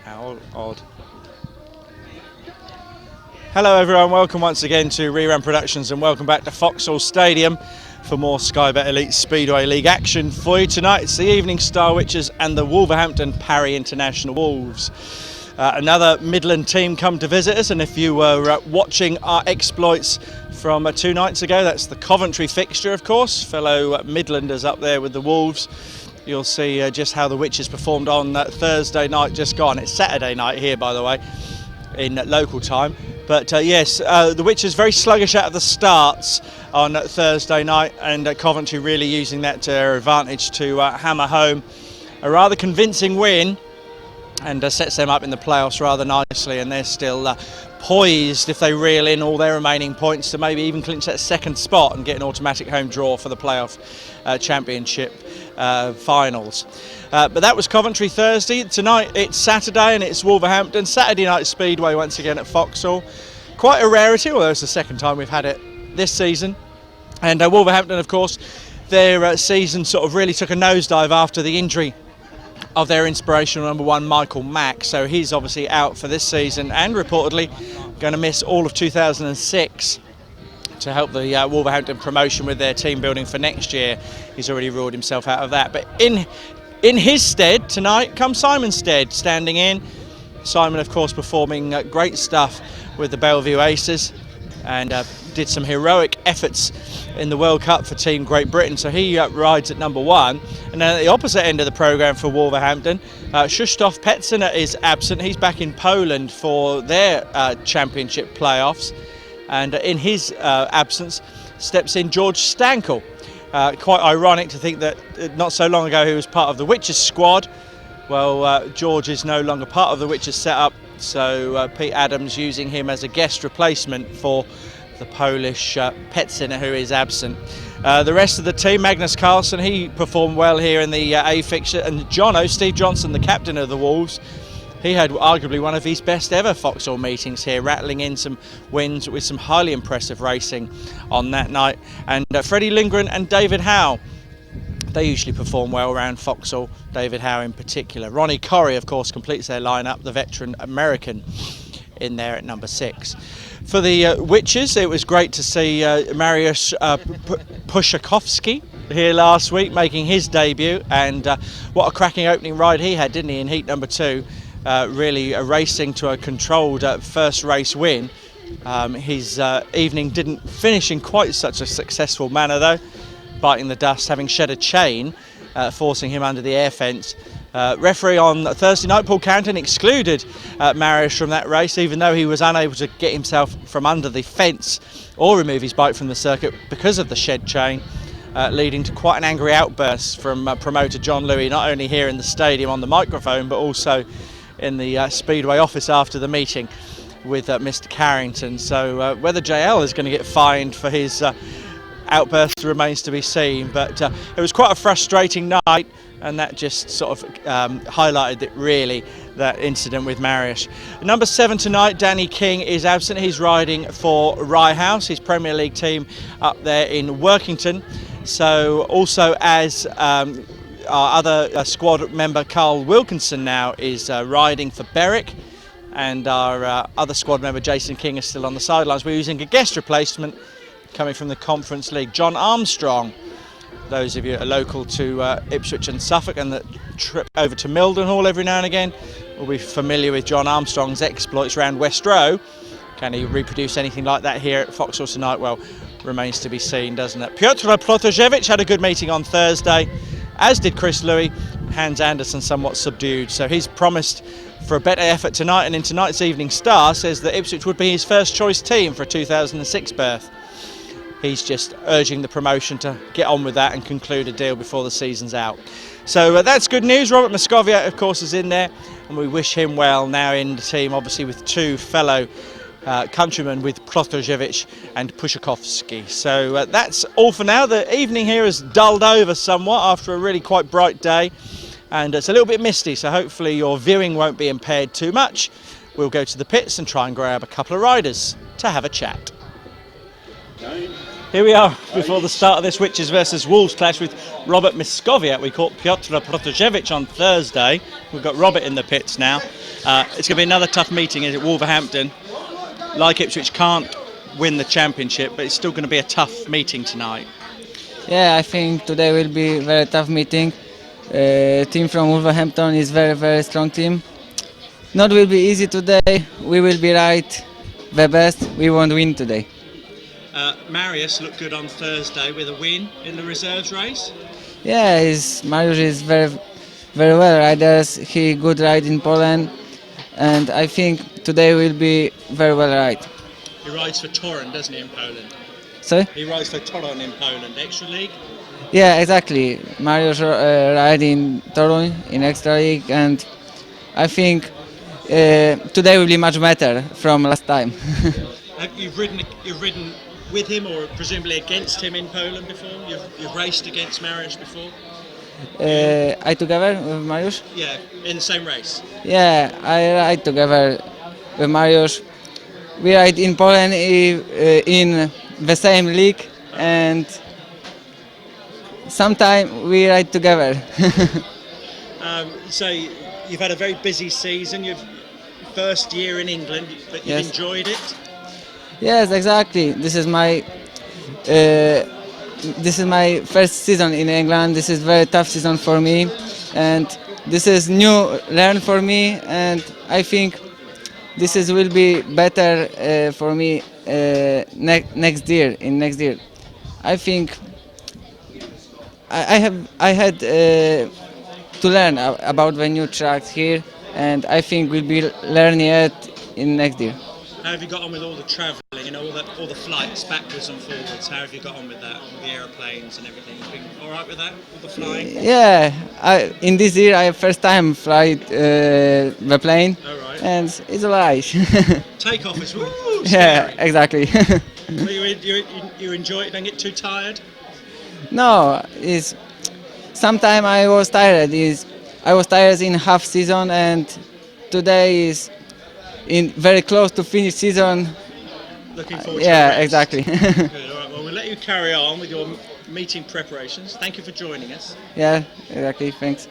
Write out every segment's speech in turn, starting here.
How odd. Hello everyone, welcome once again to ReRun Productions and welcome back to Vauxhall Stadium for more Sky Bet Elite Speedway League action for you tonight. It's the Evening Star Witches and the Wolverhampton Parry International Wolves. Another Midland team come to visit us, and if you were watching our exploits from 2 nights ago, that's the Coventry fixture of course, fellow Midlanders up there with the Wolves. You'll see just how the Witches performed on Thursday night just gone. It's Saturday night here by the way, in local time. But yes, the Witches very sluggish out of the starts on Thursday night, and Coventry really using that to their advantage to hammer home a rather convincing win, and sets them up in the playoffs rather nicely, and they're still poised if they reel in all their remaining points to maybe even clinch that second spot and get an automatic home draw for the playoff championship finals. But that was Coventry Thursday. Tonight it's Saturday and it's Wolverhampton. Saturday night Speedway once again at Vauxhall. Quite a rarity, although it's the second time we've had it this season. And Wolverhampton, of course, their season sort of really took a nosedive after the injury of their inspirational number one, Michael Mack. So he's obviously out for this season and reportedly going to miss all of 2006 to help the Wolverhampton promotion with their team building for next year. He's already ruled himself out of that. But in his stead tonight comes Simon Stead standing in. Simon, of course, performing great stuff with the Bellevue Aces, and did some heroic efforts in the World Cup for Team Great Britain, so he rides at number one. And then at the opposite end of the programme for Wolverhampton, Krzysztof Petziner is absent. He's back in Poland for their championship playoffs, and in his absence steps in George Stankel. Quite ironic to think that not so long ago he was part of the Witches squad. Well, George is no longer part of the Witches setup, so Pete Adams using him as a guest replacement for the Polish Petziner, who is absent. The rest of the team, Magnus Carlsen, he performed well here in the A fixture, and Steve Johnson, the captain of the Wolves, he had arguably one of his best ever Vauxhall meetings here, rattling in some wins with some highly impressive racing on that night. And Freddie Lindgren and David Howe, they usually perform well around Vauxhall, David Howe in particular. Ronny Correy, of course, completes their lineup, the veteran American, in there at number 6. For the Witches, it was great to see Mariusz Puszczakowski here last week making his debut, and what a cracking opening ride he had, didn't he, in heat number 2, really racing to a controlled first race win. His evening didn't finish in quite such a successful manner though, biting the dust, having shed a chain, forcing him under the air fence. Referee on Thursday night, Paul Carrington, excluded Mariusz from that race, even though he was unable to get himself from under the fence or remove his bike from the circuit because of the shed chain, leading to quite an angry outburst from promoter John Louis, not only here in the stadium on the microphone, but also in the Speedway office after the meeting with Mr. Carrington. So whether JL is going to get fined for his outburst remains to be seen, but it was quite a frustrating night, and that just sort of highlighted it really, that incident with Mariusz. Number 7 tonight, Danny King is absent. He's riding for Rye House, his Premier League team up there in Workington. So also as our other squad member Carl Wilkinson now is riding for Berwick, and our other squad member Jason King is still on the sidelines. We're using a guest replacement coming from the Conference League, John Armstrong. Those of you that are local to Ipswich and Suffolk and that trip over to Mildenhall every now and again will be familiar with John Armstrong's exploits around West Row. Can he reproduce anything like that here at Vauxhall tonight? Well, remains to be seen, doesn't it? Piotr Protasevich had a good meeting on Thursday, as did Chris Louis. Hans Anderson somewhat subdued, so he's promised for a better effort tonight, and in tonight's Evening Star says that Ipswich would be his first choice team for a 2006 berth. He's just urging the promotion to get on with that and conclude a deal before the season's out. So that's good news. Robert Miskowiak, of course, is in there, and we wish him well now in the team, obviously with 2 fellow countrymen, with Protasevich and Puszczakowski. So that's all for now. The evening here has dulled over somewhat after a really quite bright day, and it's a little bit misty, so hopefully your viewing won't be impaired too much. We'll go to the pits and try and grab a couple of riders to have a chat. Here we are before the start of this Witches versus Wolves clash with Robert Miskowiak. We caught Piotr Protasevich on Thursday. We've got Robert in the pits now. It's going to be another tough meeting at Wolverhampton. Like Ipswich can't win the championship, but it's still going to be a tough meeting tonight. Yeah, I think today will be a very tough meeting. Team from Wolverhampton is very strong team. Not will be easy today. We will be right the best. We won't win today. Marius looked good on Thursday with a win in the reserves race. Yeah, Mariusz is very well riders. He good ride in Poland, and I think today will be very well ride. He rides for Toruń, doesn't he, in Poland? Sorry? He rides for Toruń in Poland, Extra League. Yeah, exactly. Mariusz ride in Toruń in Extra League, and I think today will be much better from last time. You've ridden with him or presumably against him in Poland before? You've raced against Mariusz before? I together with Mariusz? Yeah, in the same race. Yeah, I ride together with Mariusz. We ride in Poland in the same league, and sometimes we ride together. So you've had a very busy season. You've first year in England, but you've enjoyed it. Yes, exactly. This is my first season in England. This is very tough season for me, and this is new learn for me. And I think this will be better for me next year. I think I had to learn about the new tracks here, and I think we'll be learning it in next year. How have you got on with all the travelling and all the flights backwards and forwards? How have you got on with that, with the aeroplanes and everything? You've been all right with that, all the flying? Yeah, in this year I first time fly the plane, and it's all right. Takeoff is yeah, exactly. You enjoy it? Don't get too tired? No, sometimes I was tired. I was tired in half season, and today is very close to finish season. Looking forward to yeah, the race. Exactly. Good, all right. Well, we'll let you carry on with your meeting preparations. Thank you for joining us. Yeah, exactly. Thanks.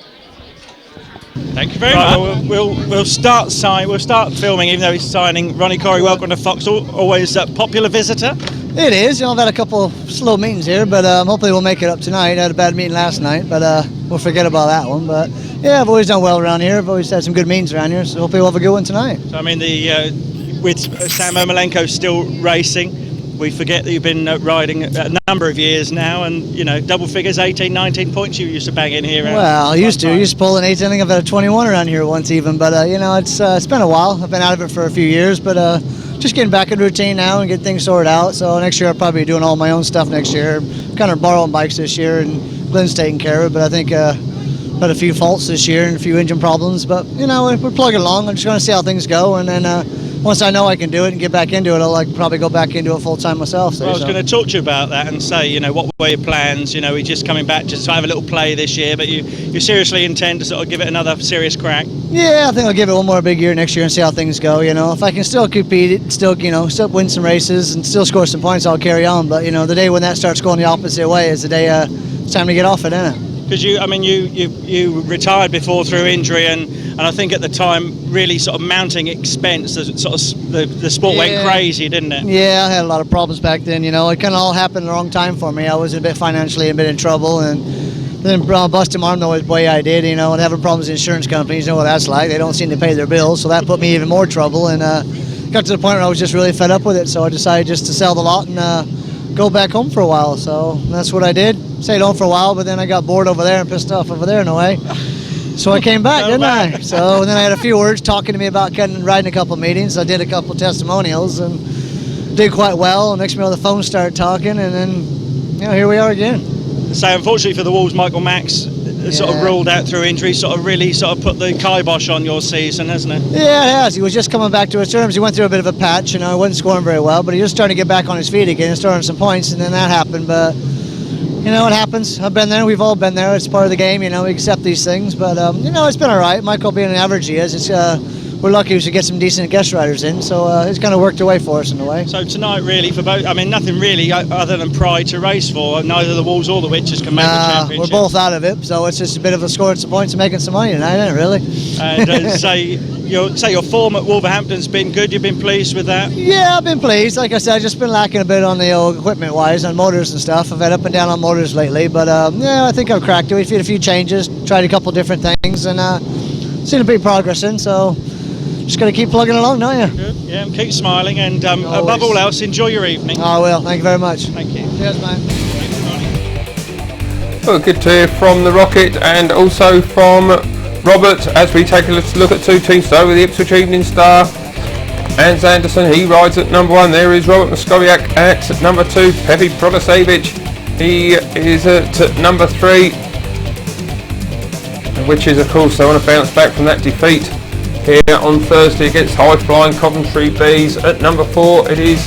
Thank you very much. We'll start filming, even though he's signing. Ronny Correy, welcome to Foxhall. Always a popular visitor. It is. I've had a couple of slow meetings here, but hopefully we'll make it up tonight. I had a bad meeting last night, but we'll forget about that one. But yeah, I've always done well around here. I've always had some good meetings around here, so hopefully we'll have a good one tonight. So I mean, with Sam Ermolenko still racing, we forget that you've been riding a number of years now, and double figures, 18, 19 points you used to bang in here. Well, I used to pull an 18. I think I've had a 21 around here once even, but it's been a while. I've been out of it for a few years, but just getting back in routine now and get things sorted out. So next year I'll probably be doing all my own stuff next year. Kind of borrowing bikes this year, and Glenn's taking care of it. But I think had a few faults this year and a few engine problems. But we're plugging along. I'm just going to see how things go, and then once I know I can do it and get back into it, I'll probably go back into it full time myself. So, well, I was going to talk to you about that and say, what were your plans? We're just coming back just to have a little play this year, but you seriously intend to sort of give it another serious crack? Yeah, I think I'll give it one more big year next year and see how things go. If I can still compete, still win some races and still score some points, I'll carry on. But the day when that starts going the opposite way is the day it's time to get off it, isn't it? Because you retired before through injury, and I think at the time really sort of mounting expense, the sport went crazy, didn't it? Yeah, I had a lot of problems back then. It kind of all happened at the wrong time for me. I was a bit financially a bit in trouble, and then busting my arm the way I did, and having problems with insurance companies. You know what that's like. They don't seem to pay their bills, so that put me even more trouble, and got to the point where I was just really fed up with it. So I decided just to sell the lot and go back home for a while. So that's what I did. Stayed home for a while, but then I got bored over there and pissed off over there in a way. So I came back, didn't I? So and then I had a few words talking to me about riding a couple of meetings. I did a couple of testimonials and did quite well. And next thing you know, the phone started talking, and then here we are again. So unfortunately for the Wolves, Michael Max sort of ruled out through injury, really put the kibosh on your season, hasn't it? Yeah, it has. He was just coming back to his terms. He went through a bit of a patch, he wasn't scoring very well, but he was starting to get back on his feet again and starting some points, and then that happened. But it happens. I've been there. We've all been there. It's part of the game. We accept these things. But it's been all right. Michael being an average he is. It's we're lucky to get some decent guest riders in, so it's kind of worked away for us in a way. So tonight, really, for both, I mean, nothing really other than pride to race for. Neither the Wolves or the Witches can make the championship. We're both out of it, so it's just a bit of a scoring some points and making some money tonight, isn't it, really? And your form at Wolverhampton's been good. You've been pleased with that? Yeah, I've been pleased. Like I said, I've just been lacking a bit on the equipment-wise, on motors and stuff. I've had up and down on motors lately, but yeah, I think I've cracked it. We've had a few changes, tried a couple different things, and seen a big progress in, so just got to keep plugging along, don't you? Good. Yeah, and keep smiling, and above all else, enjoy your evening. I will. Thank you very much. Thank you. Cheers, mate. Well, good to hear from the Rocket and also from Robert as we take a look at 2 teams. So with the Ipswich Evening Star, Hans Anderson, he rides at number 1. There is Robert Miskowiak at number 2. Pepi Protasevich, he is at number 3. Which is, of course, they want to bounce back from that defeat here on Thursday against high-flying Coventry Bees. At number 4, it is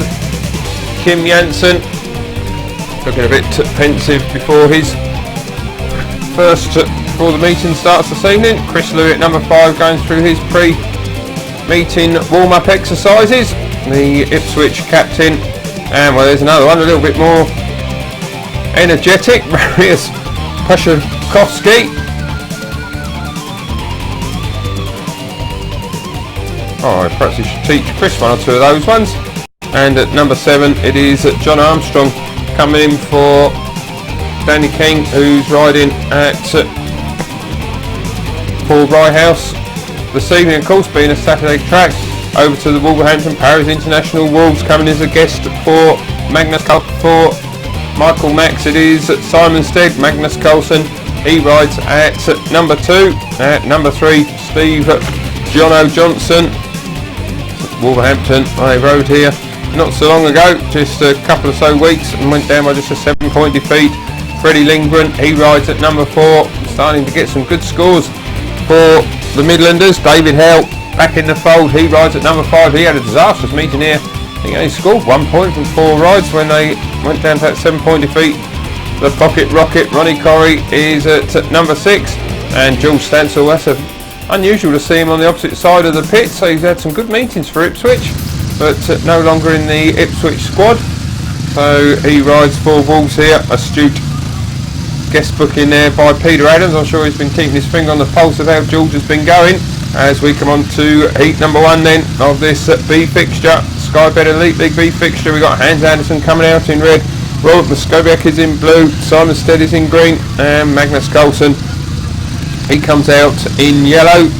Kim Jansen, looking a bit pensive before the meeting starts this evening. Chris Louis at number 5 going through his pre-meeting warm-up exercises. The Ipswich captain, and well, there's another one a little bit more energetic, Mariusz Puszczykowski. Oh, perhaps you should teach Chris 1 or 2 of those ones. And at number 7, it is John Armstrong coming in for Danny King, who's riding at Paul Ryehouse this evening. Of course, being a Saturday track, over to the Wolverhampton Paris International Wolves coming as a guest for Magnus Carlsen. For Michael Max, it is Simon Stead. Magnus Carlsen, he rides at number 2. At number 3, Steve Jono Johnson. Wolverhampton, I rode here not so long ago, just a couple or so weeks, and went down by just a 7-point defeat. Freddie Lindgren, he rides at number 4, starting to get some good scores for the Midlanders. David Howe back in the fold, he rides at number 5. He had a disastrous meeting here. He only scored 1 point from 4 rides when they went down to that 7-point defeat. The Pocket Rocket, Ronny Correy, is at number 6, and Jules Stansel, that's unusual to see him on the opposite side of the pit, so he's had some good meetings for Ipswich, but no longer in the Ipswich squad. So he rides for Wolves here. Astute guest booking there by Peter Adams. I'm sure he's been keeping his finger on the pulse of how George has been going. As we come on to heat number 1 then of this B fixture, Sky Bet Elite League B fixture, we've got Hans Anderson coming out in red, Robert Miskowiak is in blue, Simon Stead is in green, and Magnus Carlsen, he comes out in yellow.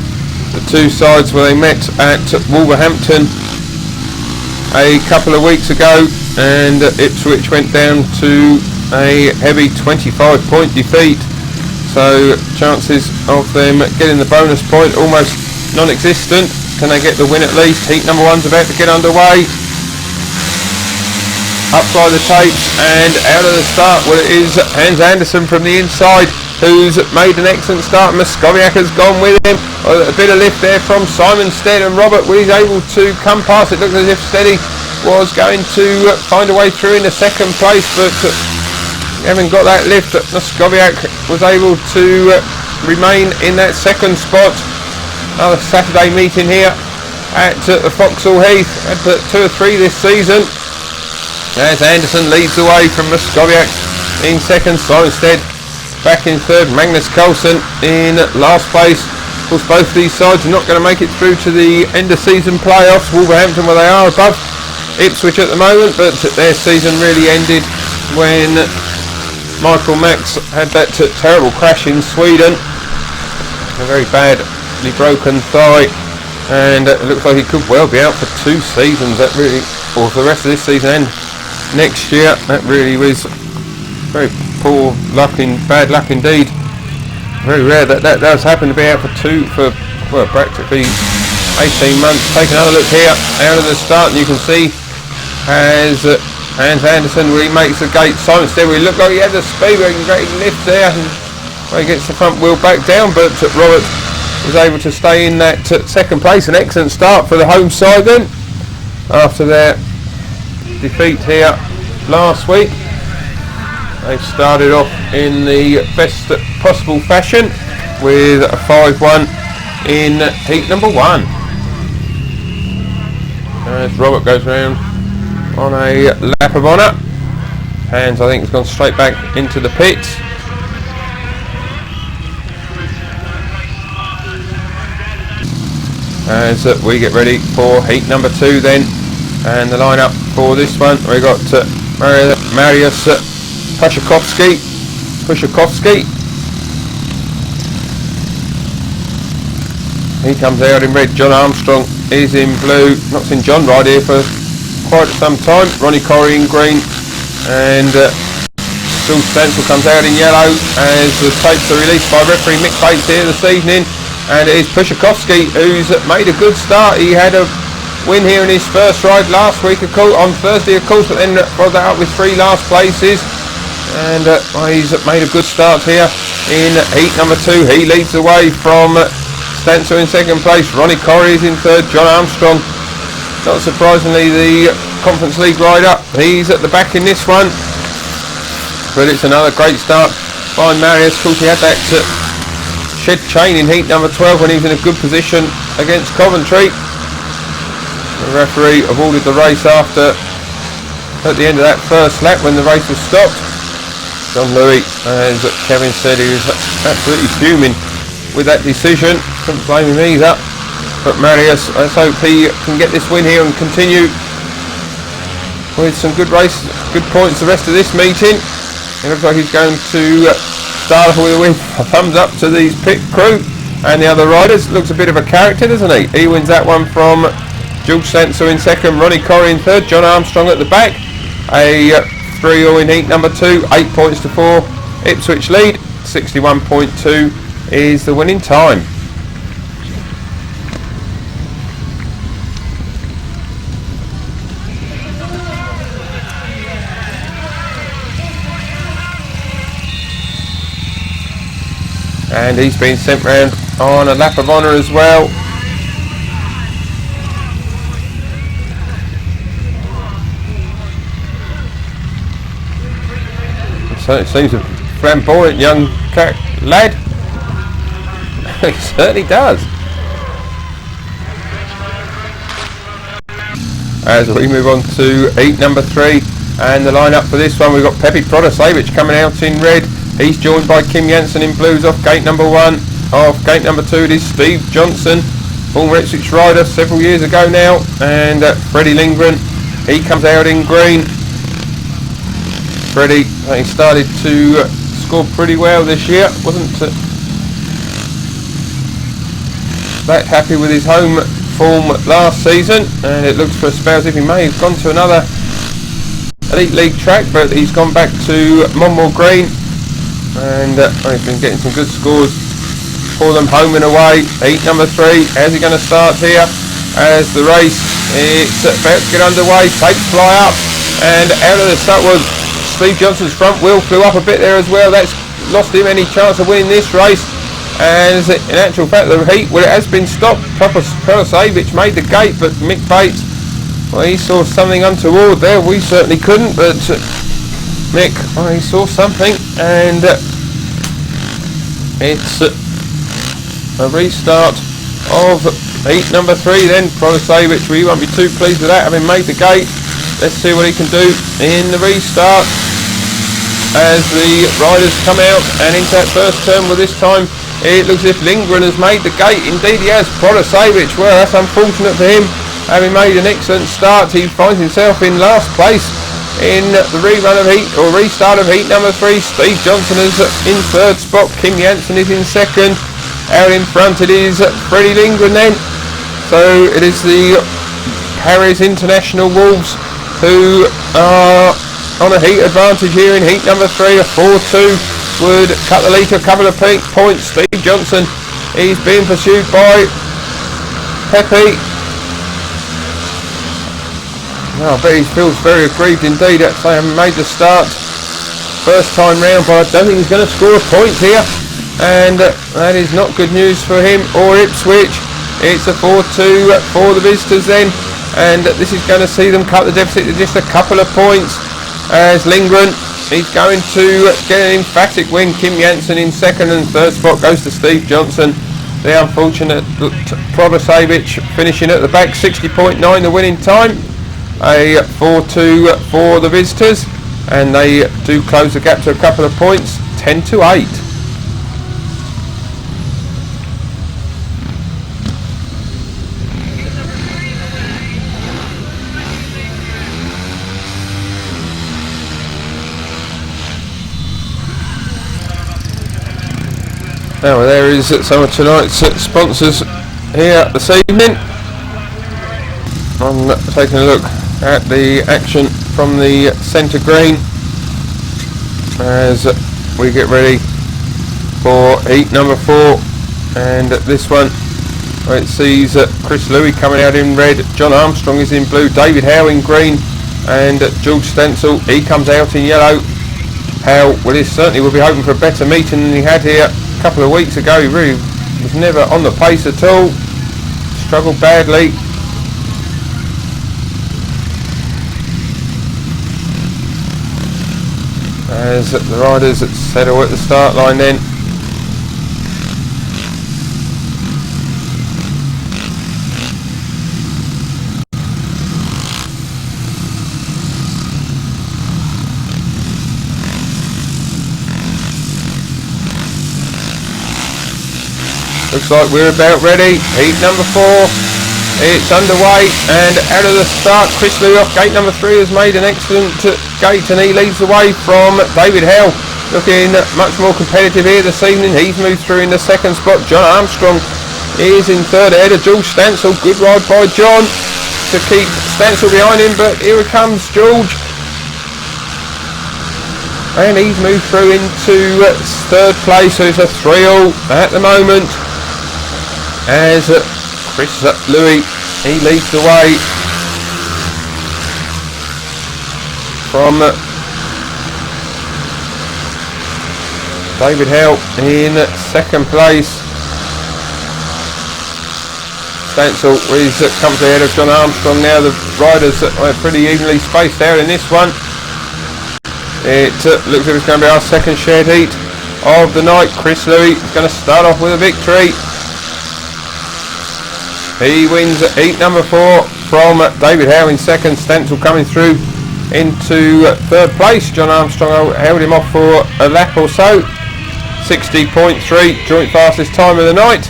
The 2 sides where they met at Wolverhampton a couple of weeks ago, and Ipswich went down to a heavy 25-point defeat. So chances of them getting the bonus point almost non-existent. Can they get the win at least? Heat number 1's about to get underway. Up by the tapes and out of the start. Well, it is Hans Anderson from the inside who's made an excellent start. Miskowiak has gone with him. A bit of lift there from Simon Stead, and Robert, well, he's able to come past. It looked as if Steady was going to find a way through in the second place, but having got that lift, Miskowiak was able to remain in that second spot. Another Saturday meeting here at the Vauxhall Heath. Had 2 or 3 this season. As Anderson leads the way from Miskowiak in second. Simon Stead back in third. Magnus Carlsen in last place. Of course, both these sides are not going to make it through to the end of season playoffs. Wolverhampton, well, they are above Ipswich at the moment, but their season really ended when Michael Max had that terrible crash in Sweden. A very badly broken thigh, and it looks like he could well be out for 2 seasons. That really, or for the rest of this season and next year. That really was very poor luck, bad luck indeed. Very rare that does happen, to be out for practically 18 months. Take another look here out of the start, and you can see as Hans Anderson remakes the gate. Simon Stead, we looked like he had the speed, a great lift there, and he gets the front wheel back down, but Robert was able to stay in that second place. An excellent start for the home side then, after their defeat here last week. They've started off in the best possible fashion with a 5-1 in heat number 1. as Robert goes round on a lap of honour. Hands, I think, has gone straight back into the pits. As we get ready for heat number 2 then, and the lineup for this one, we got Mariusz Puszczakowski. He comes out in red. John Armstrong is in blue. Not seen John ride here for quite some time. Ronny Correy in green, and Phil Stansel comes out in yellow as the tapes are released by referee Mick Bates here this evening. And it is Puszczakowski who's made a good start. He had a win here in his first ride last week, on Thursday of course, but then followed that up with 3 last places. And he's made a good start here in heat number 2. He leads the way from Stansel in second place. Ronny Correy is in third. John Armstrong, not surprisingly, the Conference League rider, he's at the back in this one. But it's another great start by Mariusz. Of course, he had that shed chain in heat number 12 when he was in a good position against Coventry. The referee awarded the race at the end of that first lap when the race was stopped. John Louis, as Kevin said, he was absolutely fuming with that decision. Couldn't blame him either. But Mariusz, let's hope he can get this win here and continue with some good points the rest of this meeting. It looks like he's going to start off with a win. A thumbs up to these pit crew and the other riders. Looks a bit of a character, doesn't he? He wins that one from George Stansel in second, Ronny Correy in third, John Armstrong at the back. A 3-all in heat number 2, 8 points to 4. Ipswich lead, 61.2 is the winning time. And he's been sent round on a lap of honour as well. So it seems a flamboyant young lad. He certainly does. As we move on to heat number 3, and the lineup for this one, we've got Pepe Protasevich coming out in red. He's joined by Kim Janssen in blues off gate number 1. Off gate number 2 it is Steve Johnson, former Ipswich rider several years ago now, and Freddie Lindgren, he comes out in green. Freddie, he started to score pretty well this year, wasn't that happy with his home form last season, and it looks for a spell as if he may have gone to another Elite League track, but he's gone back to Monmore Green. And he's been getting some good scores for them home and away. Heat number 3, how's he going to start here? As the race is about to get underway, tapes fly up, and out of the start was Steve Johnson's front wheel flew up a bit there as well. That's lost him any chance of winning this race. And in actual fact, the heat, well, it has been stopped. Protasevich made the gate, but Mick Bates, well, he saw something untoward there. We certainly couldn't, but Mick, he saw something, and it's a restart of heat number 3 then. Protasevich, we won't be too pleased with that, having made the gate. Let's see what he can do in the restart as the riders come out and into that first turn. Well, this time it looks as if Lindgren has made the gate. Indeed he has. Protasevich, well, that's unfortunate for him. Having made an excellent start, he finds himself in last place in the restart of heat number 3. Steve Johnson is in third spot. Kim Janssen is in second. Out in front it is Freddie Lindgren then. So it is the Paris International Wolves who are on a heat advantage here in heat number 3. A 4-2 would cut the lead to a couple of points. Steve Johnson is being pursued by Pepe. Oh, I bet he feels very aggrieved indeed that they haven't made the start first time round, but I don't think he's going to score a point here, and that is not good news for him or Ipswich. It's a 4-2 for the visitors then, and this is going to see them cut the deficit to just a couple of points as Lindgren, he's going to get an emphatic win. Kim Janssen in second, and third spot goes to Steve Johnson. the unfortunate Protasevich finishing at the back, 60.9 the winning time. A 4-2 for the visitors, and they do close the gap to a couple of points, 10-8. Now there is some of tonight's sponsors here this evening. I'm taking a look at the action from the centre green as we get ready for heat number 4, and this one where it sees Chris Louis coming out in red, John Armstrong is in blue, David Howe in green, and George Stencil, he comes out in yellow. Howe, well, he certainly will be hoping for a better meeting than he had here a couple of weeks ago. He really was never on the pace at all, struggled badly. As the riders settle at the start line then. Looks like we're about ready. Heat number 4. It's underway, and out of the start, Chris Louis off gate number 3 has made an excellent gate, and he leads the way from David Howe. Looking much more competitive here this evening. He's moved through in the second spot. John Armstrong is in third ahead of George Stansel. Good ride by John to keep Stansel behind him, but here comes George. And he's moved through into third place, so it's a 3-all at the moment. As Chris Louis, he leads the way from David Howe in second place. Stansel is comfortably ahead of John Armstrong now. The riders are pretty evenly spaced out in this one. It looks like it's going to be our second shared heat of the night. Chris Louis is going to start off with a victory. He wins heat number 4 from David Howe in second. Stansel coming through into third place. John Armstrong held him off for a lap or so. 60.3, joint fastest time of the night,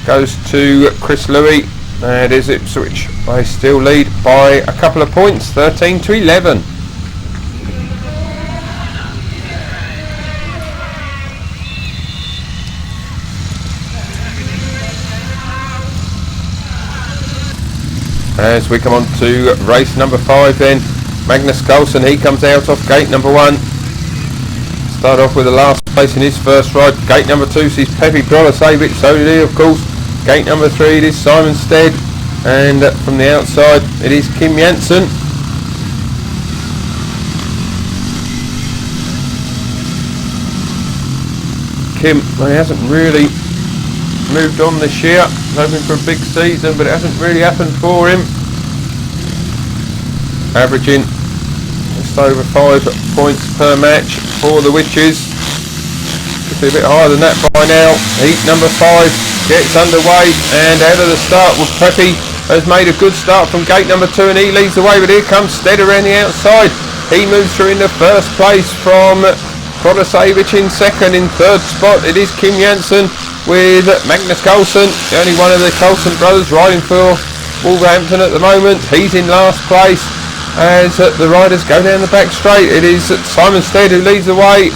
goes to Chris Louis, and is Ipswich. They still lead by a couple of points, 13-11. As we come on to race number 5 then, Magnus Coulson, he comes out off gate number 1. Start off with the last place in his first ride. Gate number 2 sees Pepe Protasevich, so did he of course. Gate number 3 it is Simon Stead, and from the outside it is Kim Janssen. Kim, well, he hasn't really moved on this year, hoping for a big season, but it hasn't really happened for him. Averaging just over 5 points per match for the Witches. Could be a bit higher than that by now. Heat number 5 gets underway, and out of the start with Preppy has made a good start from gate number 2, and he leads the way, but here comes Stead around the outside. He moves through in the first place from Protasevich in second. In third spot it is Kim Janssen with Magnus Coulson, the only one of the Coulson brothers riding for Wolverhampton at the moment. He's in last place as the riders go down the back straight. It is Simon Stead who leads the way.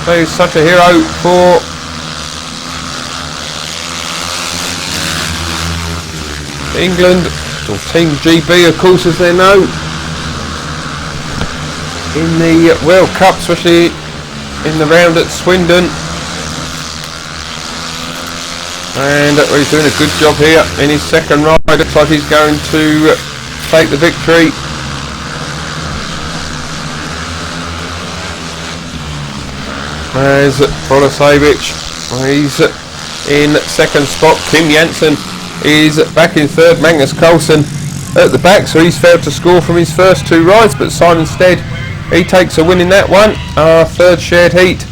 So he's such a hero for England, or Team GB of course as they're known, in the World Cup, especially in the round at Swindon. And he's doing a good job here in his second ride. Looks like he's going to take the victory. As Protasevich, he's in second spot. Kim Janssen is back in third. Magnus Coulson at the back, so he's failed to score from his first 2 rides, but Simon Stead, he takes a win in that one. Our third shared heat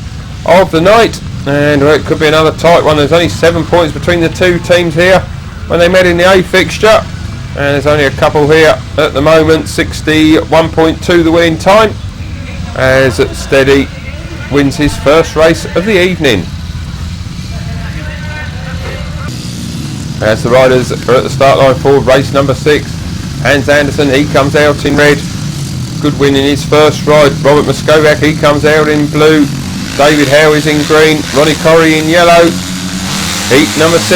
of the night, and it could be another tight one. There's only 7 points between the two teams here when they met in the A fixture, and there's only a couple here at the moment. 61.2 the winning time, as Steady wins his first race of the evening. As the riders are at the start line for race number 6, Hans Andersen, he comes out in red. Good win in his first ride. Robert Miskowiak, he comes out in blue. David Howe is in green. Ronny Correy in yellow. Heat number 6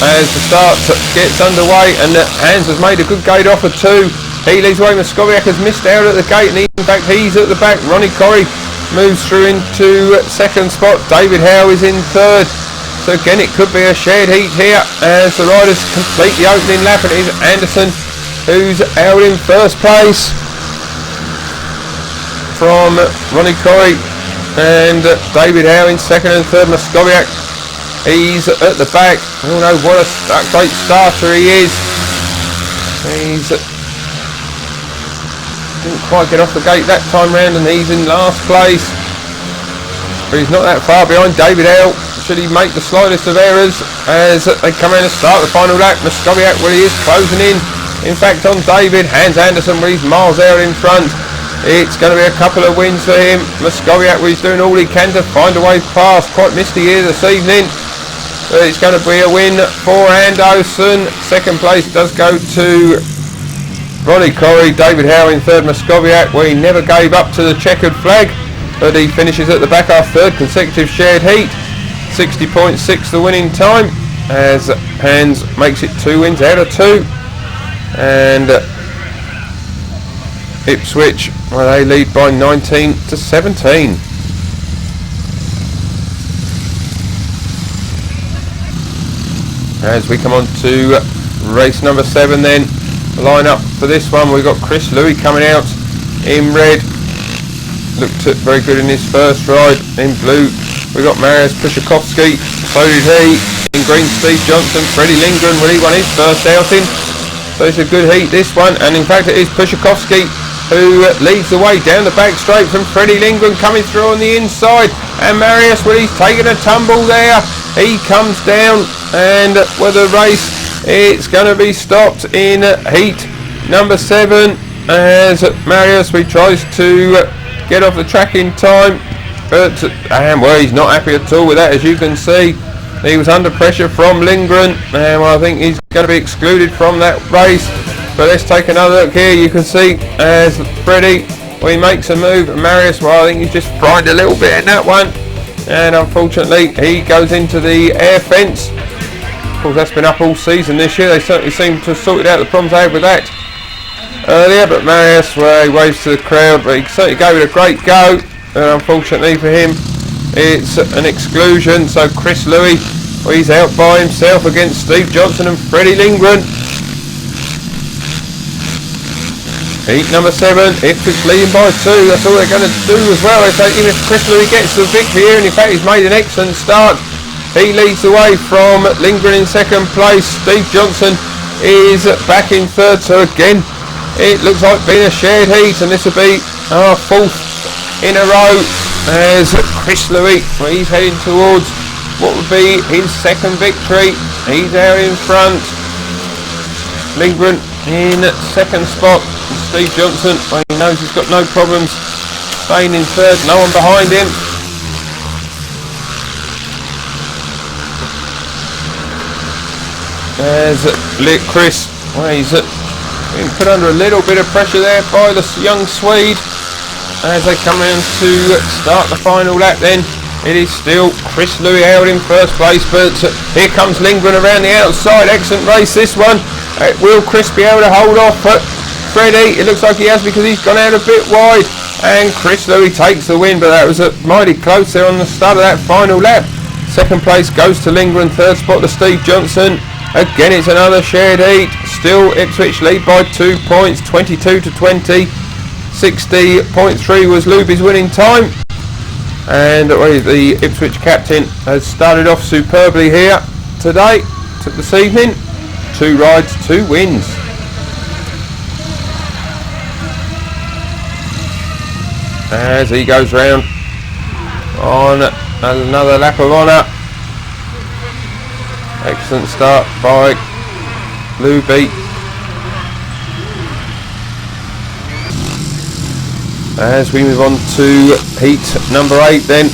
as the start gets underway, and Hans has made a good gate off of 2. He leads away. Miskowiak has missed out at the gate, and in fact he's at the back. Ronny Correy moves through into second spot. David Howe is in third. So again, it could be a shared heat here as the riders complete the opening lap, and it is Andersen who's out in first place from Ronny Correy, and David Howe in second and third. Miskowiak, he's at the back. Oh no, what a great starter he is. He's didn't quite get off the gate that time round, and he's in last place, but he's not that far behind David Howe. Should he make the slightest of errors as they come in and start the final lap. Miskowiak, well, he is closing in fact on David. Hans Andersen, well, he's miles out in front. It's going to be a couple of wins for him. Miskowiak, well, he's doing all he can to find a way past. Quite misty here this evening, but it's going to be a win for Andersen. Second place does go to Ronny Correy. David Howe in third. Miskowiak, well, he never gave up to the checkered flag, but he finishes at the back after third consecutive shared heat. 60.6 the winning time as Hans makes it 2 wins out of 2, and Ipswich, well, they lead by 19 to 17. As we come on to race number 7 then, the line-up for this one, we've got Chris Louis coming out in red. Looked very good in his first ride. In blue, we got Mariusz Pushakovsky, so did he. In green, Steve Johnson. Freddie Lindgren, well, he won his first outing, so it's a good heat this one, and in fact it is Pushakovsky who leads the way down the back straight from Freddie Lindgren coming through on the inside, and Mariusz, well, he's taking a tumble there. He comes down, and with the race, it's going to be stopped in heat number 7 as Mariusz, he tries to get off the track in time, but well, he's not happy at all with that. As you can see, he was under pressure from Lindgren, and well, I think he's going to be excluded from that race. But let's take another look here. You can see as Freddie, well, he makes a move, and Mariusz, well, I think he's just fried a little bit in that one, and unfortunately he goes into the air fence. Of course, that's been up all season this year. They certainly seem to have sorted out the problems they had with that earlier, but Mariusz, well, he waves to the crowd, but he certainly gave it a great go, and unfortunately for him it's an exclusion. So Chris Louis, well, he's out by himself against Steve Johnson and Freddie Lindgren. Heat number 7, Ipswich leading by 2, that's all they're going to do as well. They say even if Chris Louis gets the victory here, and in fact he's made an excellent start, he leads the way from Lindgren in second place. Steve Johnson is back in third, so again it looks like being a shared heat, and this will be our 4th in a row as Chris Louis, well, he's heading towards what would be his 2nd victory. He's out in front. Lindgren in 2nd spot. And Steve Johnson, well, he knows he's got no problems staying in 3rd. No one behind him. There's Chris. Well, he's being put under a little bit of pressure there by the young Swede as they come in to start the final lap. Then it is still Chris Louis out in first place, but here comes Lindgren around the outside. Excellent race this one. Will Chris be able to hold off Freddie? It looks like he has, because he's gone out a bit wide, and Chris Louis takes the win, but that was mighty close there on the start of that final lap. 2nd place goes to Lindgren, 3rd spot to Steve Johnson. Again, it's another shared heat. Still Ipswich lead by 2 points, 22 to 20. 60.3 was Luby's winning time, and the Ipswich captain has started off superbly here today, this evening. 2 rides, 2 wins. As he goes round on another lap of honour. Excellent start by Luby. As we move on to heat number 8 then,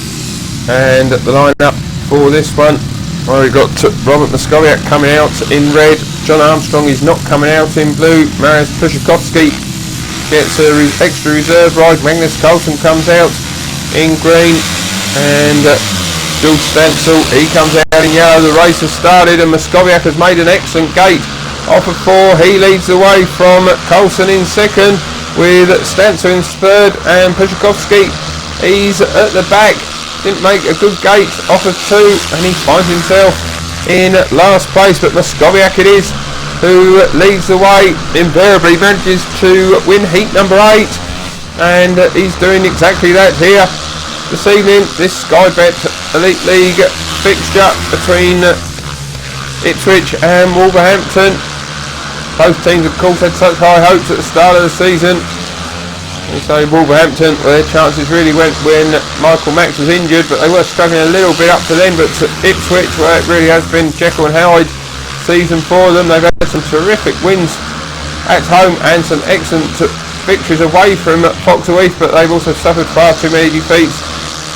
and the line-up for this one, where we've got Robert Miskowiak coming out in red, John Armstrong is not coming out in blue, Mariusz Puszczykowski gets an extra reserve ride, Magnus Carlsen comes out in green, and George Stansel, he comes out in yellow. The race has started and Miskowiak has made an excellent gate. Off of 4, he leads the way from Carlsen in second, with Stansel in third, and Puszczykowski, he's at the back, didn't make a good gate off of 2, and he finds himself in last place, but Miskowiak it is who leads the way, invariably manages to win heat number 8, and he's doing exactly that here this evening. This Sky Bet Elite League fixture between Ipswich and Wolverhampton. Both teams of course had such high hopes at the start of the season. And so Wolverhampton, well, their chances really went when Michael Max was injured, but they were struggling a little bit up to then. But Ipswich, well, it really has been Jekyll and Hyde season for them. They've had some terrific wins at home and some excellent victories away from Foxhall Heath, but they've also suffered far too many defeats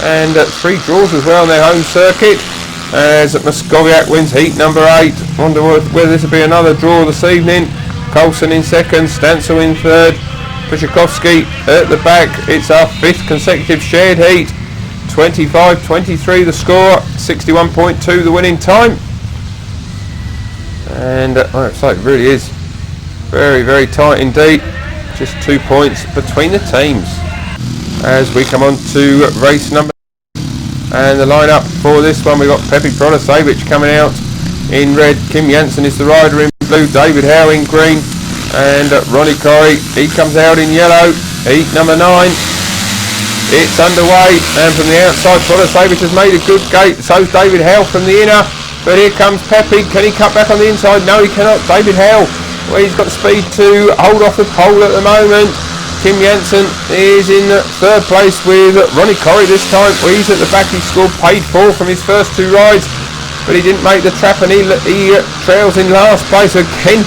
and 3 draws as well on their home circuit. As Miskowiak wins heat number 8. Wonder whether this will be another draw this evening. Carlsen in second, Stansel in third, Puszczykowski at the back. It's our 5th consecutive shared heat. 25-23 the score, 61.2 the winning time. And so it really is very, very tight indeed. Just 2 points between the teams. As we come on to race number, and the lineup for this one, we've got Pepi Protasevich coming out in red, Kim Janssen is the rider in blue, David Howe in green, and Ronny Correy, he comes out in yellow. Heat number 9, it's underway, and from the outside Protasevich has made a good gate, so's David Howe from the inner, but here comes Pepi. Can he cut back on the inside? No, he cannot. David Howe, well, he's got speed to hold off the pole at the moment. Kim Janssen is in third place with Ronny Correy this time. Well, he's at the back, he scored paid 4 from his first 2 rides, but he didn't make the trap, and he trails in last place again.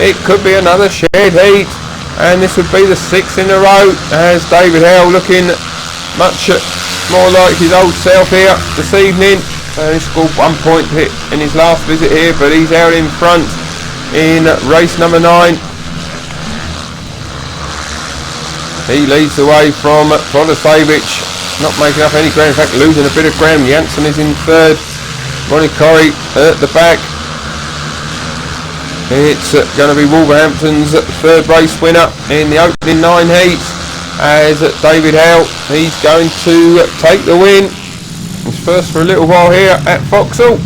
It could be another shared heat, and this would be the 6th in a row, as David Howe looking much more like his old self here this evening. He scored 1 point hit in his last visit here, but he's out in front in race number 9. He leads the way from Protasevich, not making up any ground, in fact losing a bit of ground. Janssen is in third, Ronny Correy at the back. It's going to be Wolverhampton's 3rd race winner in the opening 9 heats, as David Howe, he's going to take the win. He's first for a little while here at Foxhall.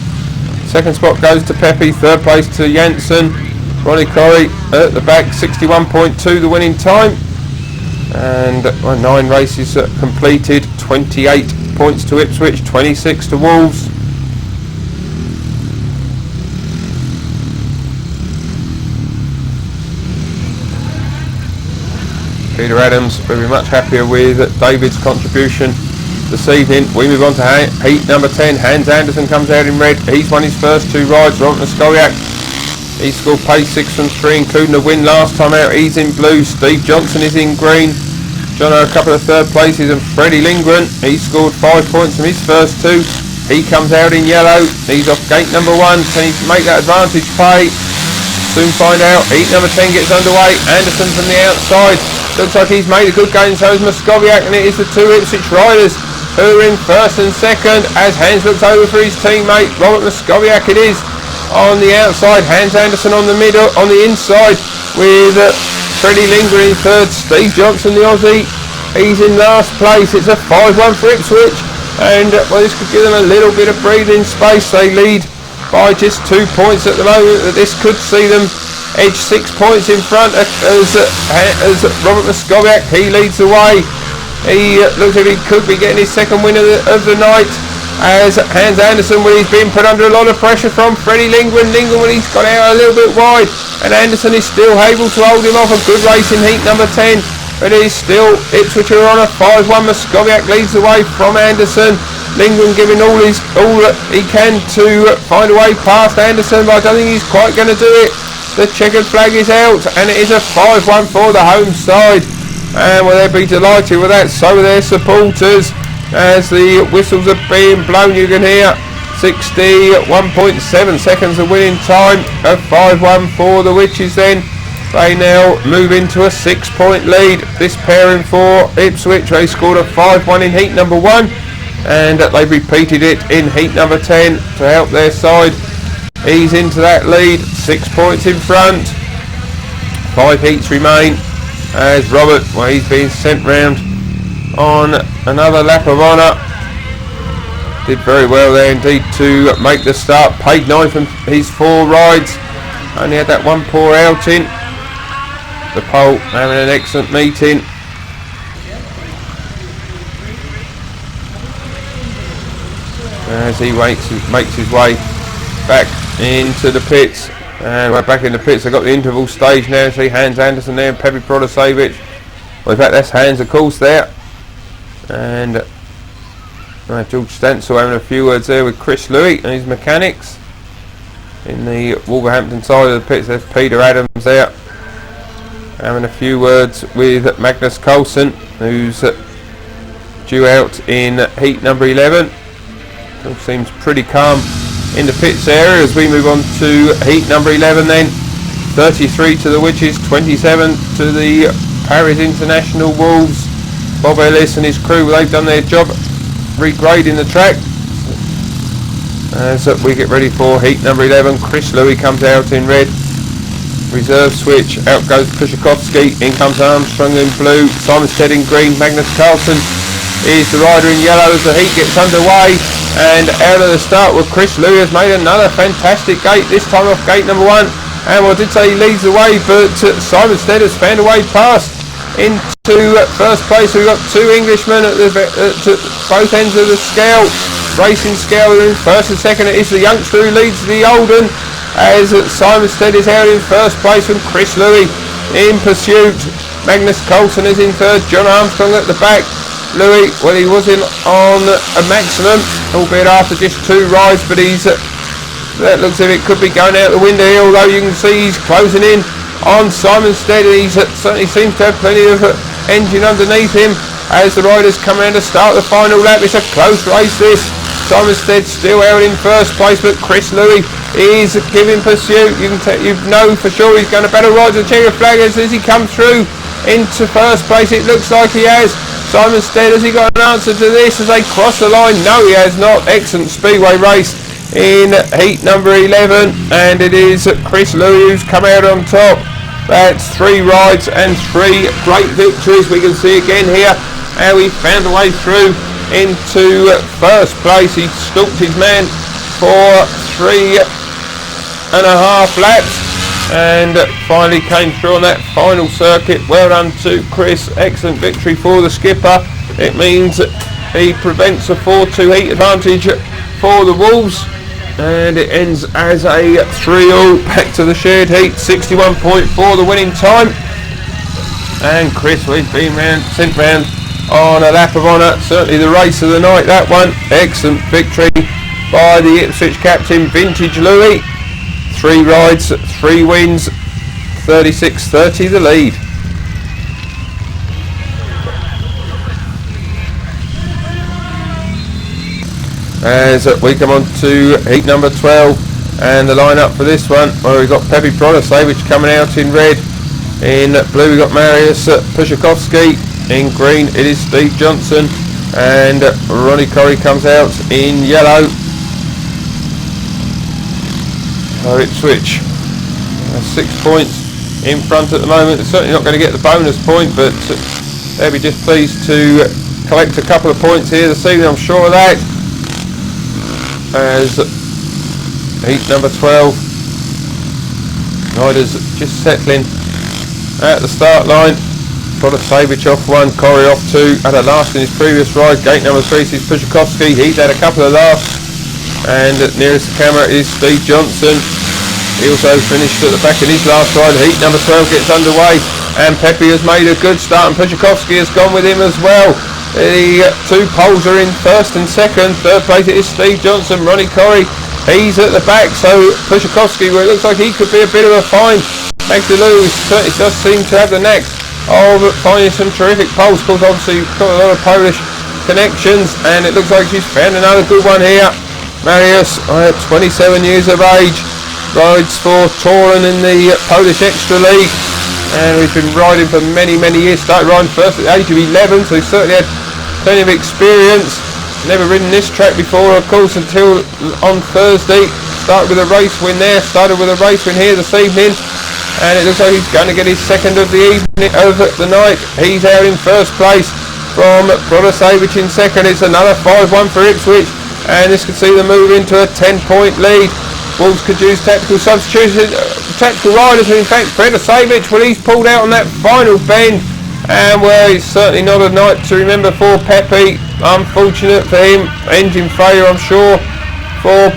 2nd spot goes to Pepi, 3rd place to Janssen. Ronny Correy at the back, 61.2 the winning time. And 9 races completed, 28 points to Ipswich, 26 to Wolves. Peter Adams will be much happier with David's contribution this evening. We move on to heat number 10. Hans Andersen comes out in red. He's won his first 2 rides. Robert Miskowiak, he scored pace 6 from 3, including a win last time out. He's in blue. Steve Johnson is in green. John a couple of 3rd places, and Freddie Lindgren, he scored 5 points from his first 2. He comes out in yellow. He's off gate number 1. Can he make that advantage pay? Soon find out. Heat number 10 gets underway. Anderson from the outside. Looks like he's made a good game, so is Miskowiak, and it is the 2 Ipswich riders who are in first and second, as Hans looks over for his teammate Robert Miskowiak. It is on the outside, Hans Andersen on the middle, on the inside, with Freddie Lindgren in third, Steve Johnson the Aussie, he's in last place. It's a 5-1 for Ipswich, and well, this could give them a little bit of breathing space. They lead by just 2 points at the moment. This could see them edge 6 points in front as Robert Miskowiak, he leads the way. He looks like he could be getting his 2nd win of the night, as Hans Andersen, when he's been put under a lot of pressure from Freddie Lindgren. When he's got out a little bit wide, and Andersen is still able to hold him off. A good race in heat number 10, but it is still Ipswich are on a 5-1. Miskowiak leads the way from Andersen. Lingman giving all that he can to find a way past Anderson, but I don't think he's quite going to do it. The checkered flag is out, and it is a 5-1 for the home side. And will they be delighted with that? So are their supporters. As the whistles are being blown, you can hear 61.7 seconds of winning time. A 5-1 for the Witches then. They now move into a 6-point lead. This pairing for Ipswich, they scored a 5-1 in heat number 1, and they've repeated it in heat number 10 to help their side ease into that lead. 6 points in front. 5 heats remain as Robert, well, he's being sent round on another lap of honour. Did very well there indeed to make the start. Paid 9 from his 4 rides. Only had that one poor outing. The pole having an excellent meeting. As he makes his way back into the pits. And we're back in the pits. They've got the interval stage now. See Hans Anderson there and Pepe Protasevich. Well, in fact, that's Hans, of course, there. And George Stansel having a few words there with Chris Louis and his mechanics. In the Wolverhampton side of the pits, there's Peter Adams there, having a few words with Magnus Coulson, who's due out in heat number 11. All seems pretty calm in the pits area as we move on to heat number 11 then. 33 to the Witches, 27 to the Paris International Wolves. Bob Ellis and his crew, they've done their job regrading the track. As we get ready for heat number 11, Chris Louis comes out in red. Reserve switch, out goes Pushakovsky, in comes Armstrong in blue, Simon Stead in green, Magnus Carlson is the rider in yellow as the heat gets underway. And out of the start with Chris Louis has made another fantastic gate, this time off gate number 1. And I did say he leads the way, but Simon Stead has found a way past into first place. We've got 2 Englishmen at both ends of the scale. Racing scale in first and second. It is the youngster who leads the Olden, as Simon Stead is out in first place from Chris Louis in pursuit. Magnus Coulson is in third, John Armstrong at the back. Louis, well, he was in on a maximum, albeit after just 2 rides, but that looks as if it could be going out the window here, although you can see he's closing in on Simon Stead. He certainly seems to have plenty of engine underneath him as the riders come around to start the final lap. It's a close race this. Simon Stead still out in first place, but Chris Louis is giving pursuit. You know for sure he's going to better ride the checkered flag as he comes through into first place. It looks like he has. Simon Stead, has he got an answer to this as they cross the line? No, he has not. Excellent Speedway race in heat number 11, and it is Chris Louis who's come out on top. That's 3 rides and 3 great victories. We can see again here how he found a way through into first place. He stalked his man for 3.5 laps and finally came through on that final circuit. Well done to Chris. Excellent victory for the skipper. It means he prevents a 4-2 heat advantage for the Wolves, and it ends as a 3-all back to the shared heat. 61.4 the winning time, and Chris, we've been sent round on a lap of honour. Certainly the race of the night, that one. Excellent victory by the Ipswich captain, Vintage Louis. 3 rides, 3 wins, 36-30 the lead. As we come on to heat number 12, and the lineup for this one, well, we've got Pepe Protasevich coming out in red. In blue we've got Marius Pushakovsky. In green it is Steve Johnson, and Ronny Correy comes out in yellow. So Ipswich 6 points in front at the moment. They're certainly not going to get the bonus point, but they'll be just pleased to collect a couple of points here this evening, I'm sure of that. As heat number 12, riders just settling at the start line. Protasevich off 1, Corey off 2, had a last in his previous ride. Gate number 3 is Pushakovsky, he's had a couple of lasts, and nearest the camera is Steve Johnson. He also finished at the back in his last ride. Heat number 12 gets underway, and Pepe has made a good start, and Pushakovsky has gone with him as well. The two poles are in first and second. Third place it is Steve Johnson. Ronny Correy, he's at the back, so Pushakowski, well, it looks like he could be a bit of a find. Magdalou certainly does seem to have the knack of finding some terrific poles. Of course, obviously, got a lot of Polish connections, and it looks like she's found another good one here. Mariusz, 27 years of age, rides for Toruń in the Polish Extra League, and he's been riding for many years. Started riding first at the age of 11, so he's certainly had plenty of experience. Never ridden this track before, of course, until on Thursday. Started with a race win there, started with a race win here this evening, and it looks like he's going to get his second of the evening, of the night. He's out in first place from Protasevich in second. It's another 5-1 for Ipswich, and this could see them move into a 10-point lead. Wolves could use tactical substitution, tactical riders, and in fact Protasevich, well, he's pulled out on that final bend, and well, it's certainly not a night to remember for Pepe. Unfortunate for him, engine failure I'm sure for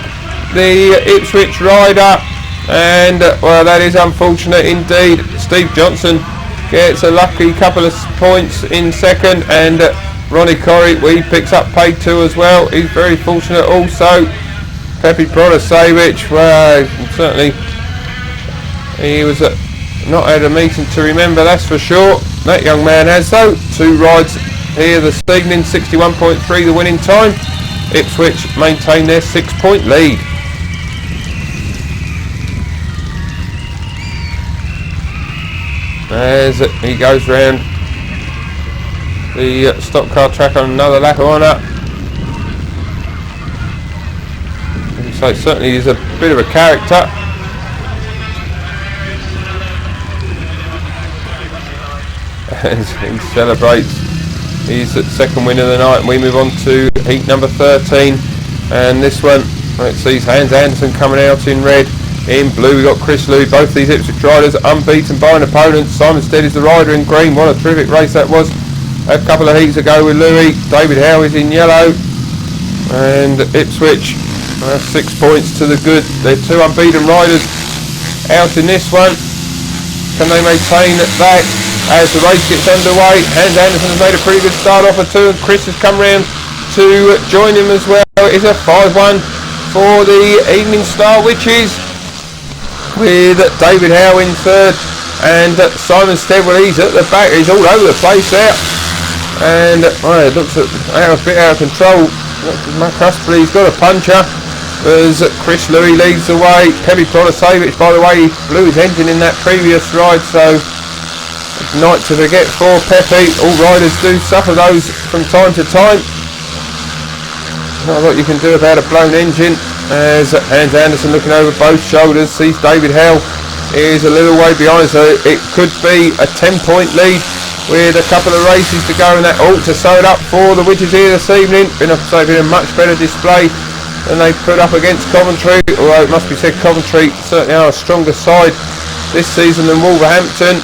the Ipswich rider, and well, that is unfortunate indeed. Steve Johnson gets a lucky couple of points in second, and Ronny Correy, he picks up pay 2 as well. He's very fortunate also. Pepe Protasevich, well, certainly he was not had a meeting to remember, that's for sure. That young man has though. 2 rides here this evening, 61.3 the winning time. Ipswich maintain their 6-point lead. As he goes round the stock car track on another lap on up. So certainly he's a bit of a character. As he celebrates his second win of the night, and we move on to heat number 13, and this one, it sees Hans Andersen coming out in red. In blue we've got Chris Louis. Both these Ipswich riders unbeaten by an opponent. Simon Stead is the rider in green. What a terrific race that was a couple of heats ago with Louis. David Howe is in yellow, and Ipswich 6 points to the good. They're 2 unbeaten riders out in this one. Can they maintain that as the race gets underway? Hans Andersen has made a pretty good start off at 2, and Chris has come round to join him as well. It's a 5-1 for the Evening Star Witches, with David Howe in third, and Simon Stead, well, he's at the back. He's all over the place there, and it looks a bit out of control. McCuspel, he's got a puncher as Chris Louis leads the way. Pepe Protasevich, by the way, he blew his engine in that previous ride, so night to forget for Pepe. All riders do suffer those from time to time. Not a lot you can do about a blown engine. As Hans Andersen, looking over both shoulders, sees David Howe is a little way behind, so it could be a 10-point lead with a couple of races to go, and that ought to sew it up for the Witches here this evening. Been a much better display than they put up against Coventry, although it must be said Coventry certainly are a stronger side this season than Wolverhampton.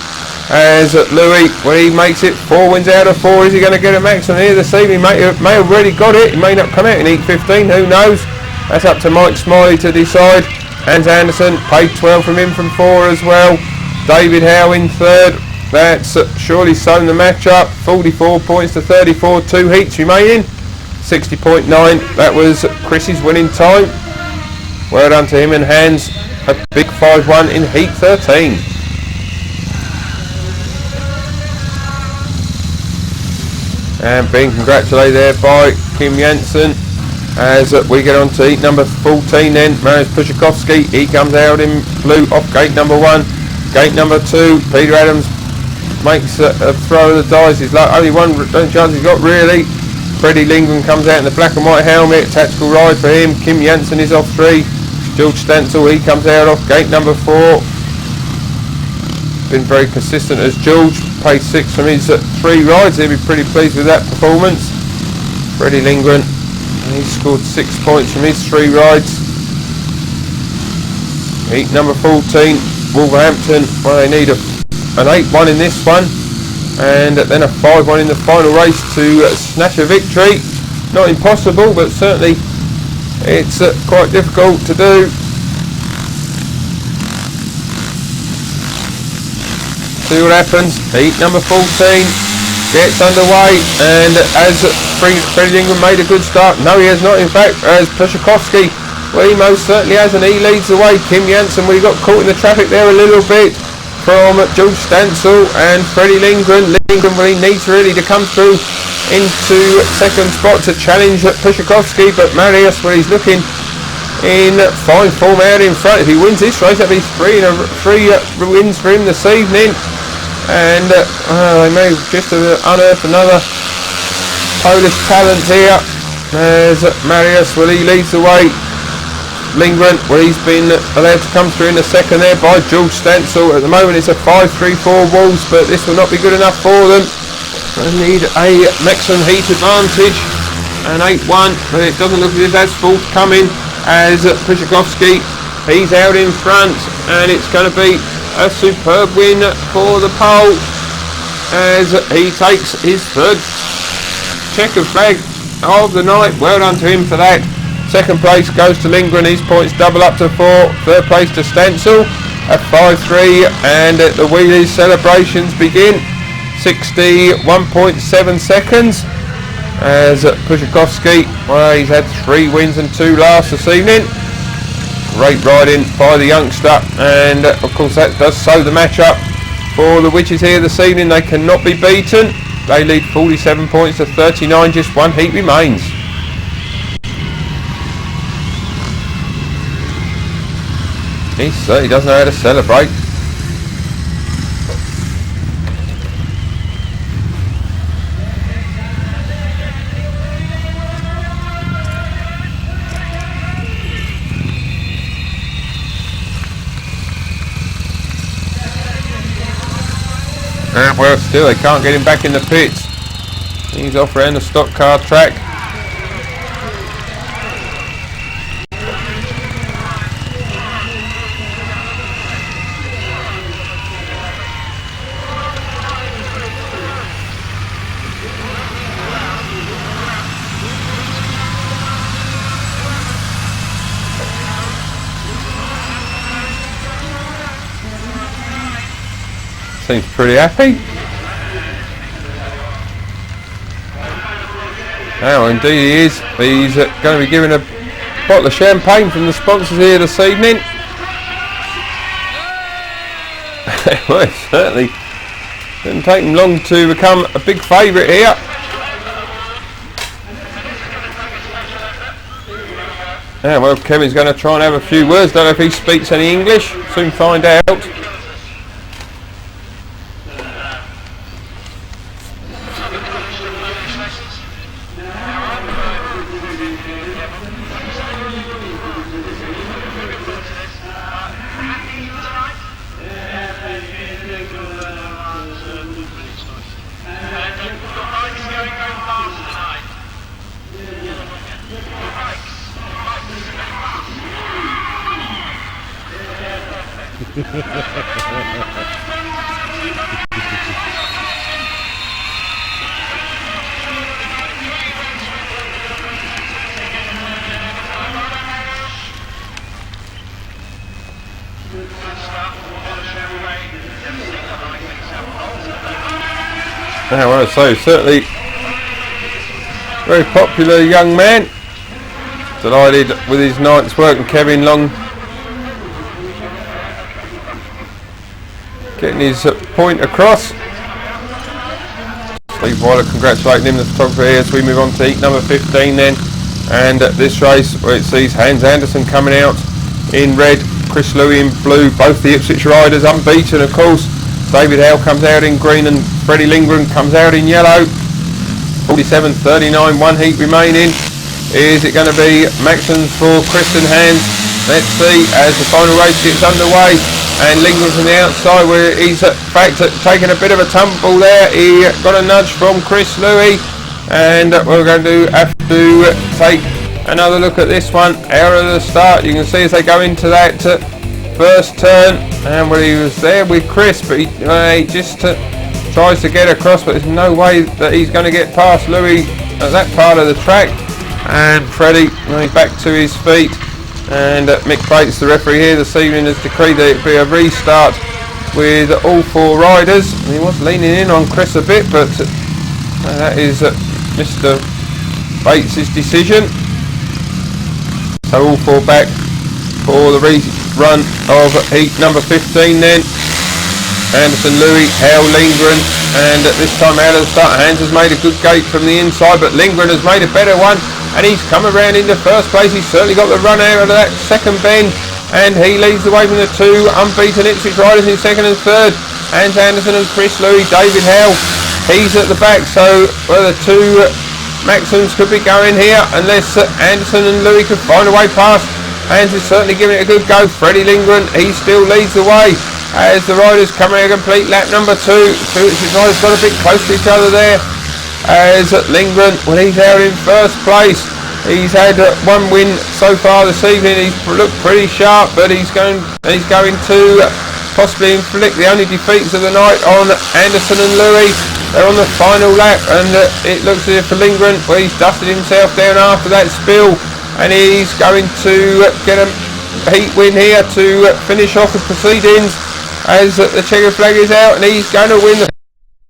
As Louis, when he makes it 4 wins out of 4, is he going to get a maximum here this evening? May have already got it. He may not come out in heat 15, who knows? That's up to Mike Smiley to decide. Hans Andersen, paid 12 from him from 4 as well. David Howe in third. That's surely sewn the match up. 44 points to 34, 2 heats remaining. 60.9, that was Chris's winning time. Well done to him and Hans. A big 5-1 in heat 13. And being congratulated there by Kim Janssen. As we get on to heat number 14 then, Mariusz Pushakowski, he comes out in blue off gate number 1. Gate number 2, Peter Adams makes a throw of the dice. He's like only one chance he's got really. Freddie Lindgren comes out in the black and white helmet, tactical ride for him. Kim Janssen is off 3. George Stansel, he comes out off gate number 4. Been very consistent as George, paid 6 from his 3 rides. He'll be pretty pleased with that performance. Freddie Lindgren, he scored 6 points from his 3 rides. Heat number 14, Wolverhampton, well, they need an 8-1 in this one, and then a 5-1 in the final race to snatch a victory. Not impossible, but certainly it's quite difficult to do. See what happens. Heat number 14, gets underway, and as Freddie Ingram made a good start. No, he has not, in fact, as Pushakowski, well, he most certainly hasn't. He leads the way. Kim Janssen, we got caught in the traffic there a little bit from George Stansel and Freddie Lindgren. Lindgren really needs really to come through into second spot to challenge Pushakowski, but Marius, well, he's looking in fine form out in front. If he wins this race, that'll be three wins for him this evening, and they may just unearth another Polish talent here as Marius, well, he leads the way. Lindgren, well, he's been allowed to come through in the second there by George Stansel. At the moment it's a 5-3-4 Wolves, but this will not be good enough for them. They need a maximum heat advantage, an 8-1, but it doesn't look as if that's forthcoming as Pushakowski, he's out in front, and it's going to be a superb win for the pole as he takes his third checkered flag of the night. Well done to him for that. Second place goes to Lindgren, his points double up to 4. Third place to Stansel at 5-3, and the wheelies celebrations begin. 61.7 seconds as Pushakowski, well, he's had 3 wins and 2 last this evening. Great riding by the youngster, and of course that does sew the match up for the Witches here this evening. They cannot be beaten. They lead 47 points to 39, just 1 heat remains. He certainly doesn't know how to celebrate. Well, still they can't get him back in the pits. He's off around the stock car track. Seems pretty happy. Oh, indeed he is. He's going to be given a bottle of champagne from the sponsors here this evening. Well, it certainly didn't take him long to become a big favourite here. Yeah, well, Kevin's going to try and have a few words. Don't know if he speaks any English. Soon find out. Yeah, well, so certainly very popular young man. Delighted with his night's work, and Kevin Long getting his point across. Steve Weiler congratulating him, the photographer here, as we move on to heat number 15 then. And this race, where it sees Hans Anderson coming out in red, Chris Louis in blue, both the Ipswich riders unbeaten, of course. David Howe comes out in green and Freddie Lindgren comes out in yellow. 47.39, 1 heat remaining. Is it going to be Maxons for Chris and Hans? Let's see as the final race gets underway. And Lindgren from the outside, where he's in fact taking a bit of a tumble there. He got a nudge from Chris Louis, and we're going to have to take another look at this one. Out of the start, you can see as they go into that first turn, and well, he was there with Chris, but he just tries to get across, but there's no way that he's going to get past Louis at that part of the track. And Freddie, he's back to his feet. And Mick Bates, the referee here this evening, has decreed that it be a restart with all 4 riders. And he was leaning in on Chris a bit, but That is Mr. Bates' decision. So all four back for the rerun of heat number 15 then. Anderson, Louis, Hale, Lindgren, and at this time out of the start, Hans has made a good gate from the inside, but Lindgren has made a better one, and he's come around into first place. He's certainly got the run out of that second bend, and he leads the way from the two unbeaten Ipswich riders in second and third. Hans Anderson and Chris Louis. David Hale, he's at the back, so the two Maxims could be going here unless Anderson and Louis could find a way past. Hans is certainly giving it a good go. Freddie Lindgren, he still leads the way as the riders come out a complete lap number two. Two riders got a bit close to each other there as Lindgren, well, he's out in first place. He's had one win so far this evening. He's looked pretty sharp, but he's going to possibly inflict the only defeats of the night on Anderson and Louis. They're on the final lap, and it looks as if for Lindgren, well, he's dusted himself down after that spill, and he's going to get a heat win here to finish off the proceedings as the checkered flag is out, and he's going to win the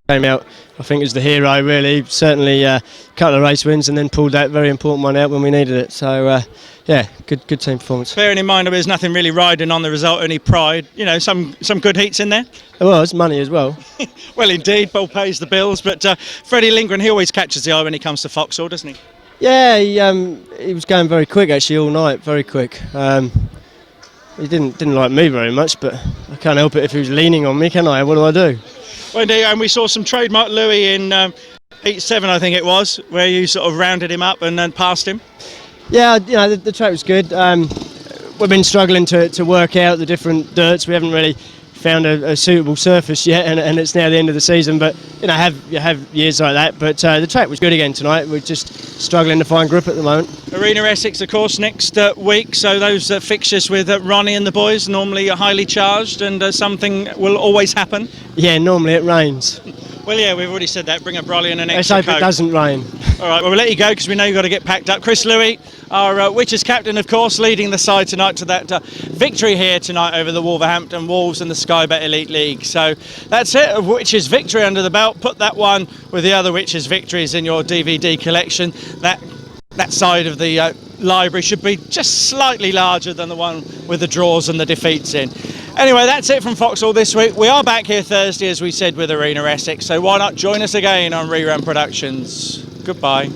came out, I think, as the hero, really. Certainly a couple of race wins and then pulled that very important one out when we needed it. So yeah, good team performance. Bearing in mind there's nothing really riding on the result, only pride. You know, some good heats in there. Well, it's money as well. Well, indeed, Ball pays the bills. But Freddie Lindgren, he always catches the eye when he comes to Vauxhall, doesn't he? Yeah, he was going very quick actually all night, very quick. He didn't like me very much, but I can't help it if he was leaning on me, can I? What do I do? Well, indeed, and we saw some trademark Louis in Heat 7, I think it was, where you sort of rounded him up and then passed him. Yeah, you know, the track was good. We've been struggling to work out the different dirts. We haven't really found a suitable surface yet, and it's now the end of the season. But you know, you have years like that. But the track was good again tonight. We're just struggling to find grip at the moment. Arena Essex, of course, next week. So those fixtures with Ronnie and the boys normally are highly charged, and something will always happen. Yeah, normally it rains. Well, yeah, we've already said that. Bring a brolly and an Let's extra hope coat. it doesn't rain. All right, well, we'll let you go because we know you've got to get packed up. Chris Louis, our Witches captain, of course, leading the side tonight to that victory here tonight over the Wolverhampton Wolves and the Sky Bet Elite League. So that's it, a Witches victory under the belt. Put that one with the other Witches victories in your DVD collection. That side of the library should be just slightly larger than the one with the draws and the defeats in. Anyway, that's it from Vauxhall this week. We are back here Thursday, as we said, with Arena Essex, so why not join us again on ReRun Productions. Goodbye.